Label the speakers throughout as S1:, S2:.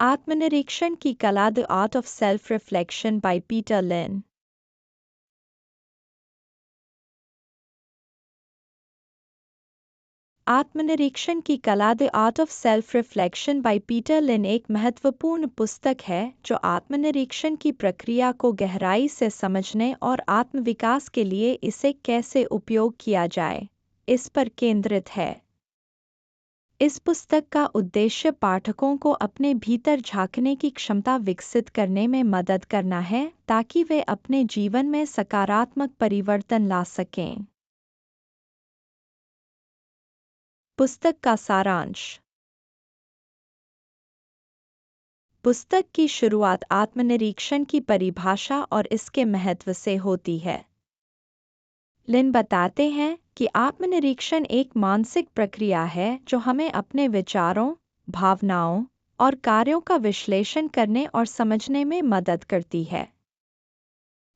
S1: आत्मनिरीक्षण की कला the art of self reflection by Peter Lin. आत्मनिरीक्षण की कला the art of self reflection by Peter Lin एक महत्वपूर्ण पुस्तक है जो आत्मनिरीक्षण की प्रक्रिया को गहराई से समझने और आत्मविकास के लिए इसे कैसे उपयोग किया जाए इस पर केंद्रित है। इस पुस्तक का उद्देश्य पाठकों को अपने भीतर झांकने की क्षमता विकसित करने में मदद करना है ताकि वे अपने जीवन में सकारात्मक परिवर्तन ला सकें। पुस्तक का सारांश। पुस्तक की शुरुआत आत्मनिरीक्षण की परिभाषा और इसके महत्व से होती है। लिन बताते हैं कि आत्मनिरीक्षण एक मानसिक प्रक्रिया है जो हमें अपने विचारों, भावनाओं और कार्यों का विश्लेषण करने और समझने में मदद करती है।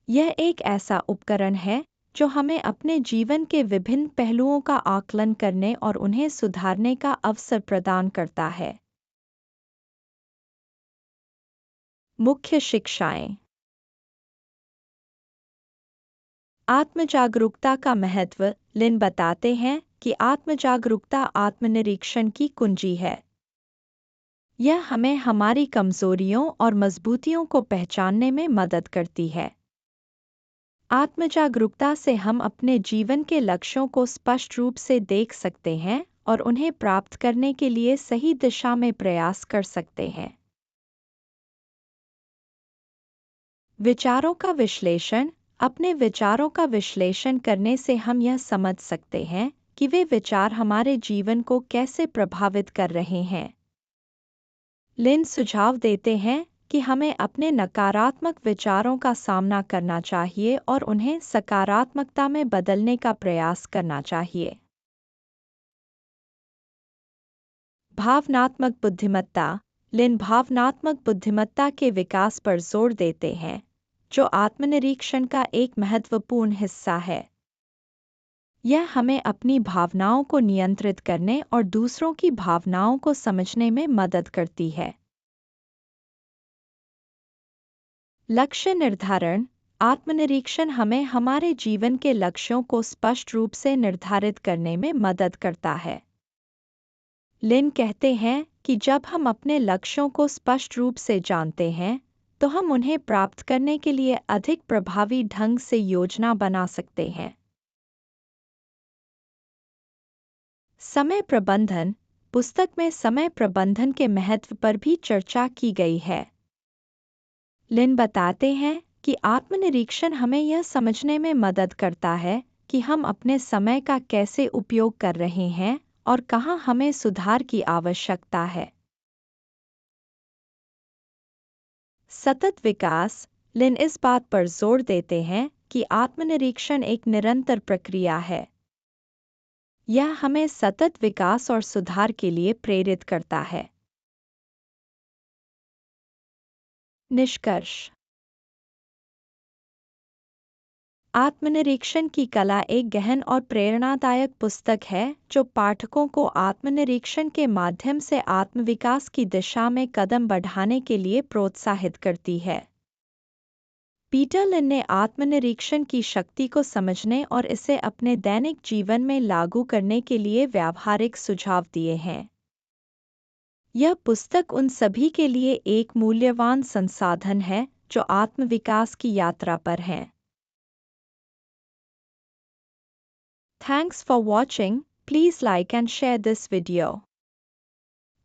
S1: यह एक ऐसा उपकरण है जो हमें अपने जीवन के विभिन्न पहलुओं का आकलन करने और उन्हें सुधारने का अवसर प्रदान करता है। मुख्य शिक्षाएं। आत्मजागरूकता का महत्व। लिन बताते हैं कि आत्मजागरूकता आत्मनिरीक्षण की कुंजी है। यह हमें हमारी कमजोरियों और मजबूतियों को पहचानने में मदद करती है। आत्मजागरूकता से हम अपने जीवन के लक्ष्यों को स्पष्ट रूप से देख सकते हैं और उन्हें प्राप्त करने के लिए सही दिशा में प्रयास कर सकते हैं। विचारों का विश्लेषण। अपने विचारों का विश्लेषण करने से हम यह समझ सकते हैं कि वे विचार हमारे जीवन को कैसे प्रभावित कर रहे हैं। लिन सुझाव देते हैं कि हमें अपने नकारात्मक विचारों का सामना करना चाहिए और उन्हें सकारात्मकता में बदलने का प्रयास करना चाहिए। भावनात्मक बुद्धिमत्ता। लिन भावनात्मक बुद्धिमत्ता के विकास पर जोर देते हैं, जो आत्मनिरीक्षण का एक महत्वपूर्ण हिस्सा है। यह हमें अपनी भावनाओं को नियंत्रित करने और दूसरों की भावनाओं को समझने में मदद करती है। लक्ष्य निर्धारण। आत्मनिरीक्षण हमें हमारे जीवन के लक्ष्यों को स्पष्ट रूप से निर्धारित करने में मदद करता है। लिन कहते हैं कि जब हम अपने लक्ष्यों को स्पष्ट रूप से जानते हैं, तो हम उन्हें प्राप्त करने के लिए अधिक प्रभावी ढंग से योजना बना सकते हैं। समय प्रबंधन। पुस्तक में समय प्रबंधन के महत्व पर भी चर्चा की गई है। लिन बताते हैं कि आत्मनिरीक्षण हमें यह समझने में मदद करता है कि हम अपने समय का कैसे उपयोग कर रहे हैं और कहाँ हमें सुधार की आवश्यकता है। सतत विकास। लिन इस बात पर जोर देते हैं कि आत्मनिरीक्षण एक निरंतर प्रक्रिया है। यह हमें सतत विकास और सुधार के लिए प्रेरित करता है। निष्कर्ष। आत्मनिरीक्षण की कला एक गहन और प्रेरणादायक पुस्तक है जो पाठकों को आत्मनिरीक्षण के माध्यम से आत्मविकास की दिशा में कदम बढ़ाने के लिए प्रोत्साहित करती है। पीटर लिन ने आत्मनिरीक्षण की शक्ति को समझने और इसे अपने दैनिक जीवन में लागू करने के लिए व्यावहारिक सुझाव दिए हैं। यह पुस्तक उन सभी के लिए एक मूल्यवान संसाधन है जो आत्मविकास की यात्रा पर हैं। Thanks for watching. Please like and share this video.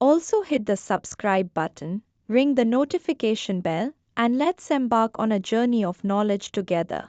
S1: Also hit the subscribe button, ring the notification bell, and let's embark on a journey of knowledge together.